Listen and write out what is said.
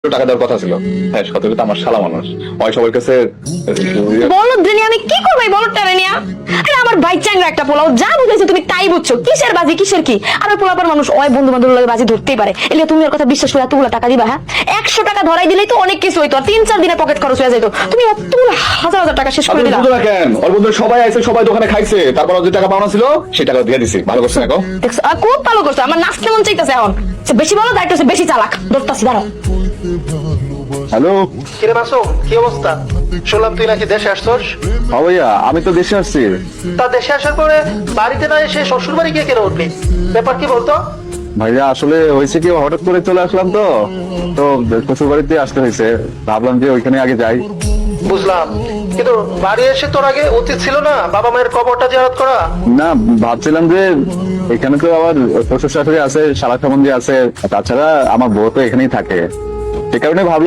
টাকা দেওয়ার কথা ছিল। হ্যাঁ, সতেরো তো আমার শালা মানুষ, ওই সবার কাছে বলদ রে নিয়ে আমি কি করবো এই বলদটা রে নিয়ে? আরে আমার ভাই চ্যাংরা একটা পোলাও, যা বুঝেছে তুমি তাই বুঝছো। কিসের বাজি কিসের কি? আর ওই পোলাপার মানুষ ওই বন্ধু বান্ধব বাজি ধরতেই পারে। এলে তুমি ওর কথা বিশ্বাস করে এতগুলো টাকা দিবা? হ্যাঁ, 100 টাকা ধরাই দিলেই তো অনেক কিছু হইতো, আর 3-4 দিনের পকেট খরচ হয়ে যেত। তুমি এতগুলো হাজার হাজার টাকা শেষ করে দিলা। বুঝো না কেন? ওর বন্ধু সবাই আইছে, সবাই দোকানে খাইছে, তারপর যে টাকা পাওনা ছিল সেই টাকা দিয়ে দিছি। ভালো করছে না গো? দেখছো খুব ভালো করছো। আমার নাচতে মন চাইতেছে এখন। সে বেশি বলো দায়িত্ব, সে বেশি চালাক। ধরতাছি, দাঁড়াও। হ্যালো কিরে মাসুম, কি অবস্থা? শুনলাম তুই নাকি দেশে আসছস। ভাইয়া, আমি তো দেশে আসছি। তা দেশে আসার পরে বাড়িতে না এসে শ্বশুর বাড়ি গিয়ে কেন উঠলি? ব্যাপার কি বলতো? ভাইয়া আসলে হয়েছে কি, হঠাৎ করে চলে আসলাম তো তো শ্বশুর বাড়িতে আসতে হয়েছে। ভাবলাম যে ওইখানে আগে যাই। বুঝলাম, কিন্তু বাড়ি এসে তোর আগে উচিত ছিল না বাবা মায়ের কবরটা জিয়ারত করা? না, ভাবছিলাম যে এখানে তো আবার শ্বশুর শাশুড়ি আছে, শালা সম্বন্ধী আছে, তাছাড়া আমার বউ তো এখানেই থাকে, সে কারণে ভাবলাম